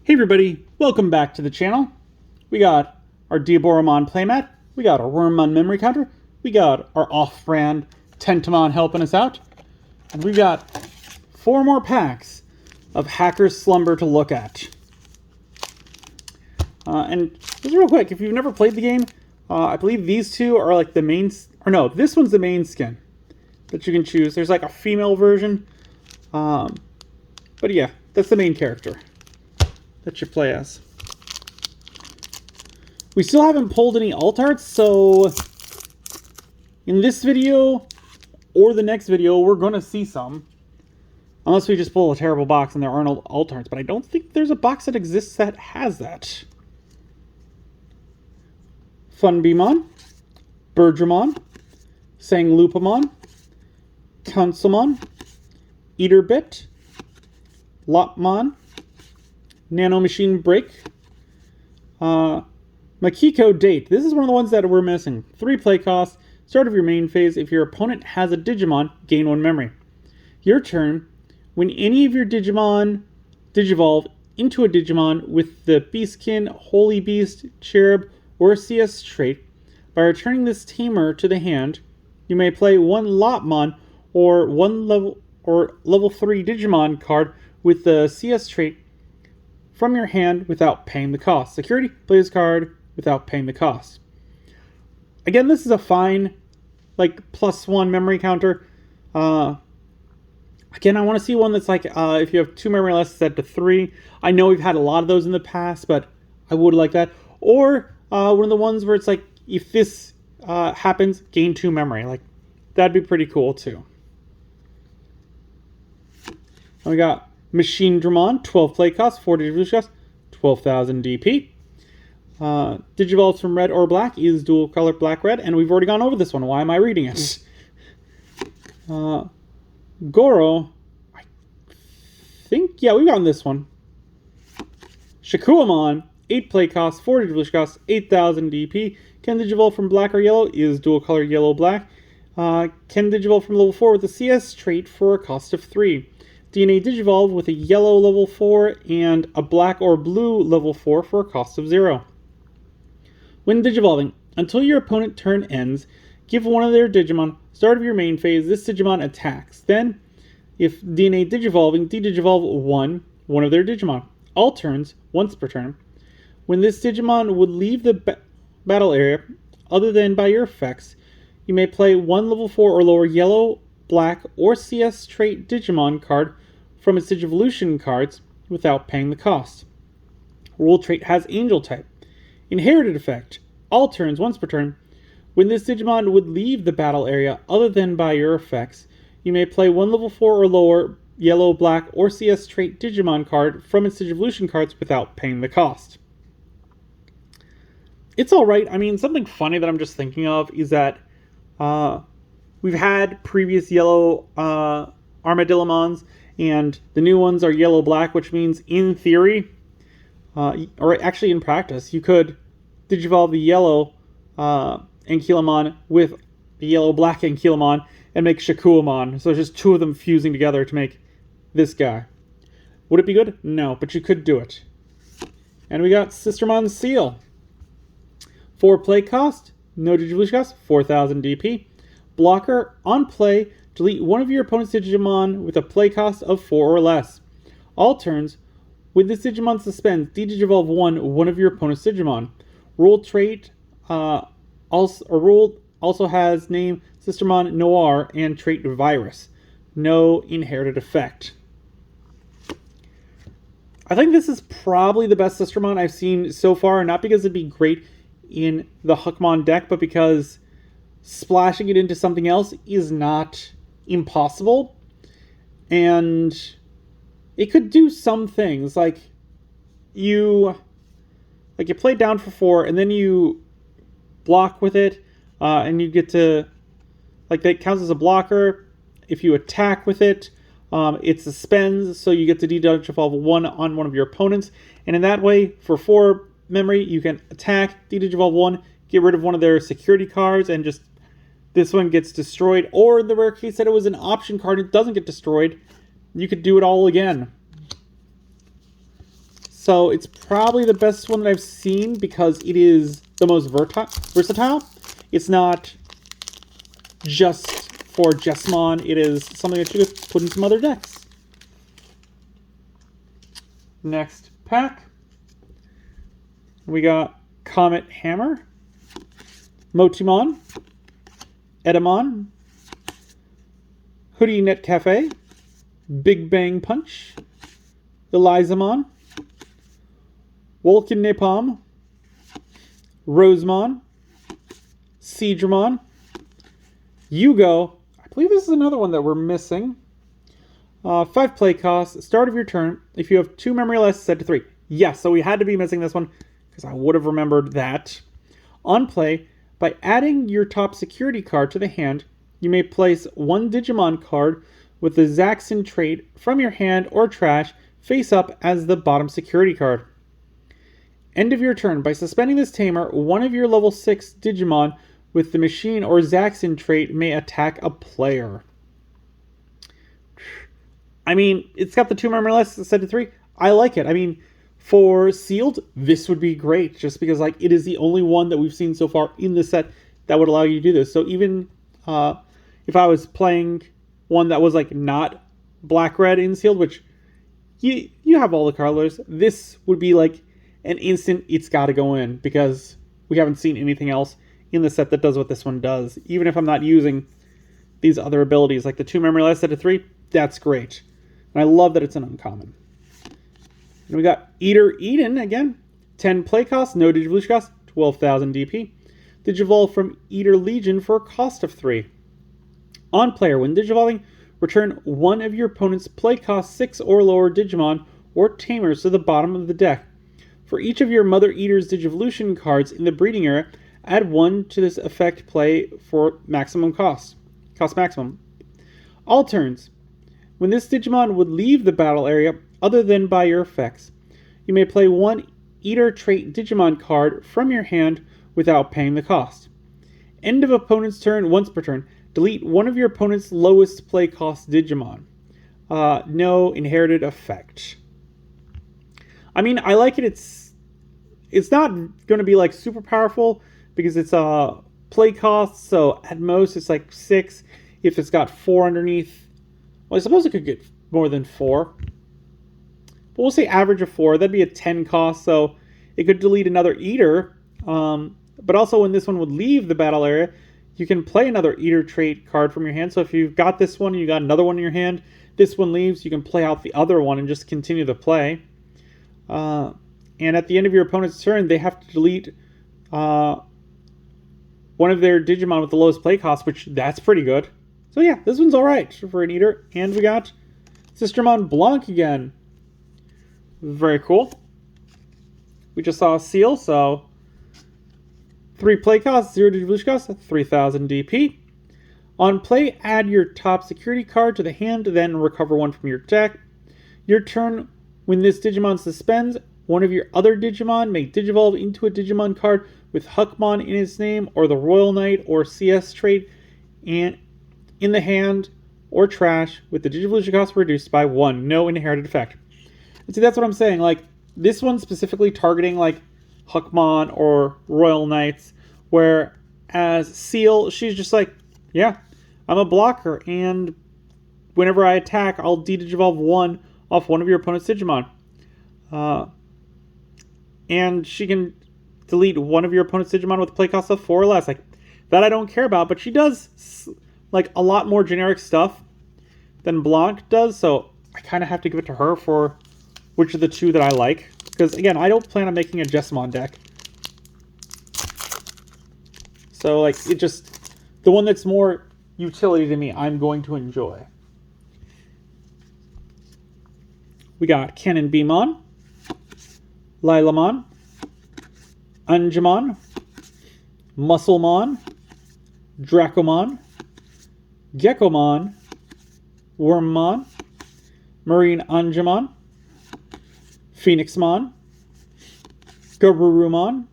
Hey everybody, welcome back to the channel. We got our Diaboromon playmat, we got our Wormmon memory counter, we got our off-brand Tentamon helping us out, and we've got 4 more packs of Hackers Slumber to look at. And just real quick, if you've never played the game, I believe these two are like the main, or no, this one's the main skin that you can choose. There's like a female version, but yeah, that's the main character that you play as. We still haven't pulled any alt arts, so in this video or the next video, we're going to see some. Unless we just pull a terrible box and there aren't alt arts, but I don't think there's a box that exists that has that. Funbeamon, Birdramon, Sanglupamon, Councilmon, Eaterbit, Lopmon, Nanomachine Break, Makiko Date. This is one of the ones that we're missing. 3 play costs. Start of your main phase. If your opponent has a Digimon, gain 1 memory. Your turn. When any of your Digimon digivolve into a Digimon with the Beastkin, Holy Beast, Cherub, or CS trait, by returning this tamer to the hand, you may play 1 Lopmon or level 3 Digimon card with the CS trait from your hand without paying the cost. Security, play this card without paying the cost. Again, this is a fine, like, +1 memory counter. Again, I want to see one that's like, if you have 2 memory less, set to 3. I know we've had a lot of those in the past, but I would like that. Or one of the ones where it's like, if this happens, gain 2 memory. Like, that'd be pretty cool too. And we got Machine Dramon, 12 play cost, 4 Digivolution cost, 12,000 DP. Digivolves from red or black is dual color black-red, and we've already gone over this one. Why am I reading it? Goro, I think, yeah, we've gotten this one. Shakuamon, 8 play cost, 4 Digivolution cost, 8,000 DP. Can Digivolve from black or yellow is dual color yellow-black. Can Digivolve from level 4 with a CS trait for a cost of 3. DNA Digivolve with a yellow level 4 and a black or blue level 4 for a cost of 0. When Digivolving, until your opponent turn ends, give one of their Digimon, start of your main phase, this Digimon attacks. Then, if DNA Digivolving, de-Digivolve one of their Digimon. All turns, once per turn. When this Digimon would leave the battle area, other than by your effects, you may play 1 level 4 or lower yellow, black, or CS trait Digimon card from its Digivolution cards without paying the cost. Rule trait has Angel type. Inherited effect. All turns, once per turn. When this Digimon would leave the battle area other than by your effects, you may play 1 level 4 or lower yellow, black, or CS trait Digimon card from its Digivolution cards without paying the cost. It's alright. I mean, something funny that I'm just thinking of is that we've had previous yellow Armadillomons, and the new ones are yellow-black, which means in theory, or actually in practice, you could Digivolve the yellow Ankylomon with the yellow-black Ankylomon and make Shakuamon. So it's just 2 of them fusing together to make this guy. Would it be good? No, but you could do it. And we got Sistermon Seal. 4 play cost, no Digivolution cost, 4,000 DP. Blocker, on play, delete one of your opponent's Digimon with a play cost of 4 or less. All turns, when this Digimon suspends, de-Digivolve one of your opponent's Digimon. Rule trait also has name Sistermon Noir and trait Virus. No inherited effect. I think this is probably the best Sistermon I've seen so far, not because it'd be great in the Huckmon deck, but because splashing it into something else is not impossible, and it could do some things. Like you play down for 4 and then you block with it, and you get to, like, that counts as a blocker. If you attack with it, it suspends, so you get to de-Digivolve 1 on one of your opponents, and in that way, for 4 memory, you can attack, de-Digivolve 1, get rid of one of their security cards, and just this one gets destroyed. Or in the rare case that it was an option card, it doesn't get destroyed, you could do it all again. So it's probably the best one that I've seen because it is the most versatile. It's not just for Jessamon. It is something that you could put in some other decks. Next pack. We got Comet Hammer, Motimon, Edamon, Hoodie Net Cafe, Big Bang Punch, Elizamon, Wolkin Napalm, Rosemon, Seedramon, Yugo. I believe this is another one that we're missing. 5 play costs. Start of your turn. If you have 2 memory less, set to 3. Yes, so we had to be missing this one because I would have remembered that. On play, by adding your top security card to the hand, you may place 1 Digimon card with the Zaxxon trait from your hand or trash face up as the bottom security card. End of your turn. By suspending this tamer, one of your level 6 Digimon with the machine or Zaxxon trait may attack a player. I mean, it's got the 2 memory less set to 3. I like it. I mean, for sealed, this would be great just because like it is the only one that we've seen so far in the set that would allow you to do this. So even if I was playing one that was like not black-red in sealed, which you have all the colors, this would be like an instant it's got to go in because we haven't seen anything else in the set that does what this one does. Even if I'm not using these other abilities, like the 2 memory less set to 3, that's great. And I love that it's an uncommon. And we got Eater Eden again. 10 play cost, no Digivolution cost, 12,000 DP. Digivolve from Eater Legion for a cost of 3. On player, when Digivolving, return one of your opponent's play cost 6 or lower Digimon or Tamers to the bottom of the deck. For each of your Mother Eater's Digivolution cards in the breeding area, add 1 to this effect play for maximum cost. Cost maximum. All turns. When this Digimon would leave the battle area, other than by your effects, you may play 1 Eater trait Digimon card from your hand without paying the cost. End of opponent's turn, once per turn, delete one of your opponent's lowest play cost Digimon. No inherited effect. I mean, I like it. It's not going to be like super powerful because it's play cost, so at most it's like 6. If it's got 4 underneath, well, I suppose it could get more than 4. But we'll say average of 4. That'd be a 10 cost, so it could delete another Eater. But also when this one would leave the battle area, you can play another Eater trait card from your hand. So if you've got this one and you got another one in your hand, this one leaves, you can play out the other one and just continue the play. And at the end of your opponent's turn, they have to delete one of their Digimon with the lowest play cost, which that's pretty good. So yeah, this one's alright for an Eater. And we got Sistermon Blanc again. Very cool. We just saw a seal, so 3 play costs, 0 Digivolution cost, 3,000 DP. On play, add your top security card to the hand, then recover 1 from your deck. Your turn, when this Digimon suspends, one of your other Digimon may Digivolve into a Digimon card with Huckmon in its name, or the Royal Knight or CS trait, and in the hand or trash with the Digivolution cost reduced by 1. No inherited effect. And see, that's what I'm saying. Like, this one specifically targeting like Huckmon or Royal Knights, whereas Seal, she's just like, yeah, I'm a blocker, and whenever I attack, I'll de-Digivolve 1 off one of your opponent's Digimon. And she can delete one of your opponent's Digimon with a play cost of 4 or less. Like, that I don't care about, but she does like a lot more generic stuff than Blanc does, so I kind of have to give it to her for which of the two that I like. Because, again, I don't plan on making a Jessamon deck. So, like, it just... the one that's more utility to me, I'm going to enjoy. We got Cannon Beamon, Lilamon, Angemon, Musclemon, Dracomon, Geckomon, Wormmon, Marine Angemon, Phoenixmon, Garurumon,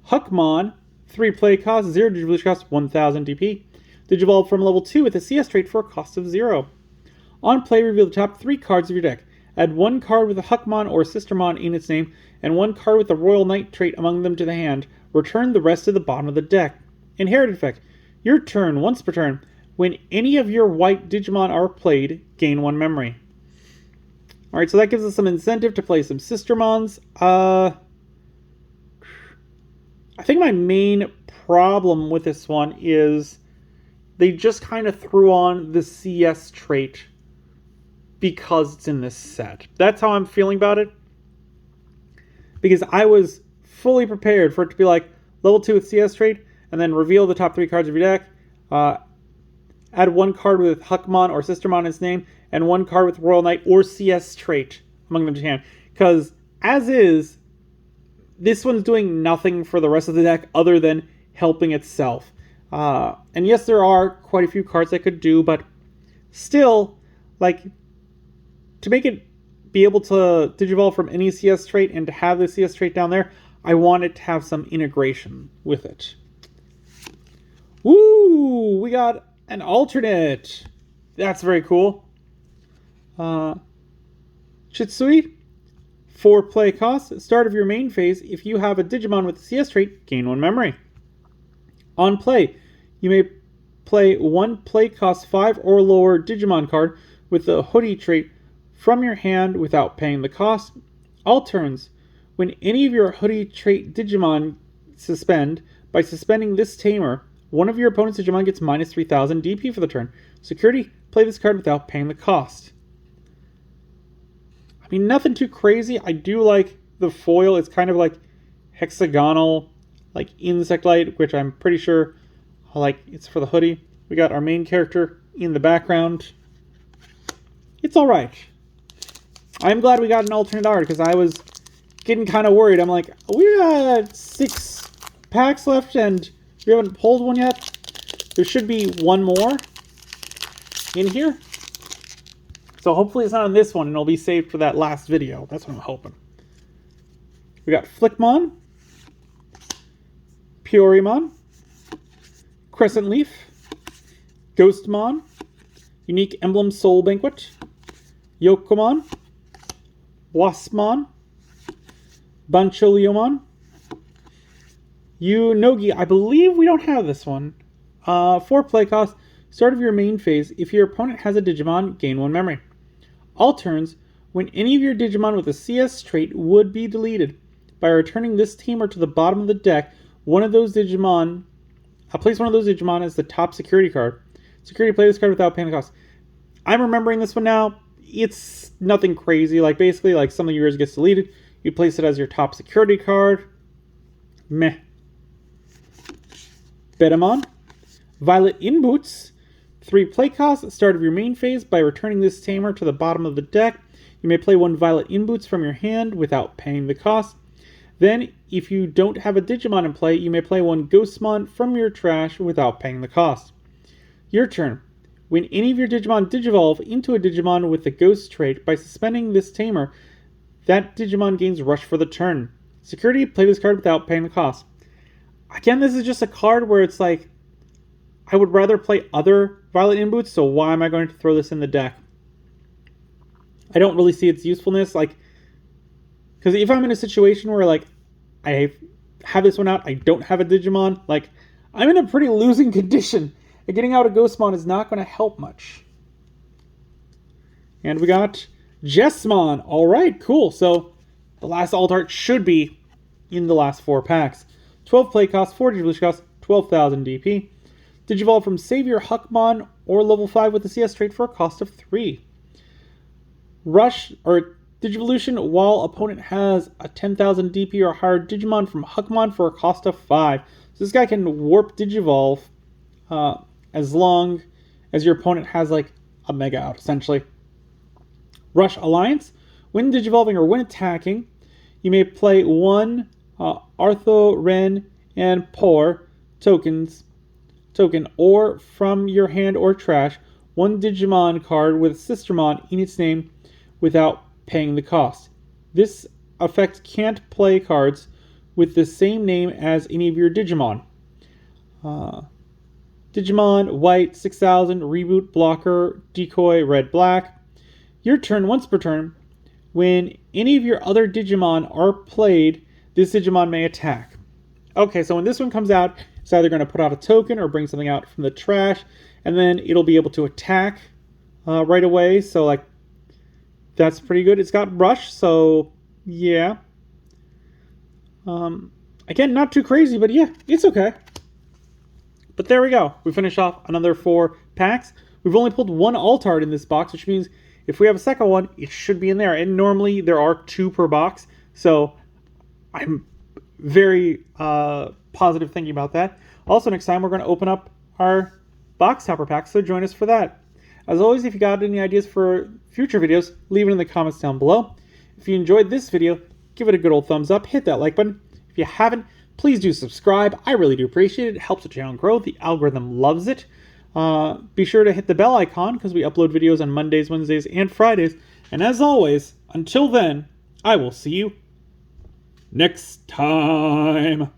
Huckmon, 3 play cost, 0 Digivolution cost, 1,000 DP. Digivolve from level 2 with a CS trait for a cost of 0. On play, reveal the top 3 cards of your deck. Add one card with a Huckmon or Sistermon in its name, and one card with the Royal Knight trait among them to the hand. Return the rest to the bottom of the deck. Inherited effect. Your turn, once per turn. When any of your white Digimon are played, gain 1 memory. Alright, so that gives us some incentive to play some Sistermons. I think my main problem with this one is they just kind of threw on the CS trait because it's in this set. That's how I'm feeling about it. Because I was fully prepared for it to be like level 2 with CS trait, and then reveal the top 3 cards of your deck. Add one card with Huckmon or Sistermon in its name, and one card with Royal Knight or CS trait among them to hand. Because, as is, this one's doing nothing for the rest of the deck other than helping itself. And yes, there are quite a few cards that could do, but still, like, to make it be able to Digivolve from any CS trait and to have the CS trait down there, I want it to have some integration with it. Woo! We got an alternate. That's very cool. Chitsui. 4 play cost. Start of your main phase. If you have a Digimon with the CS trait, gain 1 memory. On play, you may play 1 play cost 5 or lower Digimon card with the Hoodie trait from your hand without paying the cost. All turns. When any of your Hoodie trait Digimon suspend, by suspending this tamer, one of your opponent's Digimon gets minus 3000 DP for the turn. Security, play this card without paying the cost. I mean, nothing too crazy. I do like the foil. It's kind of like hexagonal, like insect light, which I'm pretty sure, like, it's for the hoodie. We got our main character in the background. It's alright. I'm glad we got an alternate art, because I was getting kind of worried. I'm like, we got 6 packs left, and we haven't pulled one yet. There should be one more in here. So hopefully it's not on this one, and it'll be saved for that last video. That's what I'm hoping. We got Flickmon, Purimon, Crescent Leaf, Ghostmon, Unique Emblem Soul Banquet, Yokomon, Waspmon, Bancholiomon, Yunogi. I believe we don't have this one. 4 play cost. Start of your main phase. If your opponent has a Digimon, gain 1 memory. All turns, when any of your Digimon with a CS trait would be deleted. By returning this tamer to the bottom of the deck, one of those Digimon, place one of those Digimon as the top security card. Security, play this card without paying the cost. I'm remembering this one now. It's nothing crazy. Like, basically, like, something of yours gets deleted. You place it as your top security card. Meh. Betamon. Violet In Boots. 3 play costs. Start of your main phase. By returning this tamer to the bottom of the deck, you may play 1 Violet In Boots from your hand without paying the cost. Then, if you don't have a Digimon in play, you may play 1 Ghostmon from your trash without paying the cost. Your turn. When any of your Digimon Digivolve into a Digimon with the Ghost trait, by suspending this tamer, that Digimon gains Rush for the turn. Security, play this card without paying the cost. Again, this is just a card where it's like, I would rather play other Violet In Boots, so why am I going to throw this in the deck? I don't really see its usefulness, like, because if I'm in a situation where, like, I have this one out, I don't have a Digimon, like, I'm in a pretty losing condition, and getting out a Ghostmon is not going to help much. And we got Jessmon. Alright, cool. So, the last alt art should be in the last 4 packs. 12 play cost, 4 Digivolution cost, 12,000 DP. Digivolve from Savior Huckmon or level 5 with the CS trait for a cost of 3. Rush, or Digivolution while opponent has a 10,000 DP or higher Digimon from Huckmon for a cost of 5. So this guy can warp Digivolve as long as your opponent has like a Mega out, essentially. Rush Alliance. When Digivolving or when attacking, you may play 1 Artho, Ren, and Por token or from your hand or trash 1 Digimon card with Sistermon in its name without paying the cost. This effect can't play cards with the same name as any of your Digimon. Digimon, White, 6000, Reboot, Blocker, Decoy, Red, Black. Your turn, once per turn. When any of your other Digimon are played, this Digimon may attack. Okay, so when this one comes out, it's either going to put out a token or bring something out from the trash, and then it'll be able to attack right away. So, like, that's pretty good. It's got Rush, so yeah. Again, not too crazy, but yeah, it's okay. But there we go. We finish off another 4 packs. We've only pulled 1 Altart in this box, which means if we have a second one, it should be in there. And normally there are 2 per box, so I'm very positive thinking about that. Also, next time we're going to open up our box topper pack, so join us for that. As always, if you got any ideas for future videos, leave it in the comments down below. If you enjoyed this video, give it a good old thumbs up, hit that like button. If you haven't, please do subscribe. I really do appreciate it. It helps the channel grow. The algorithm loves it. Be sure to hit the bell icon because we upload videos on Mondays, Wednesdays, and Fridays. And as always, until then, I will see you next time.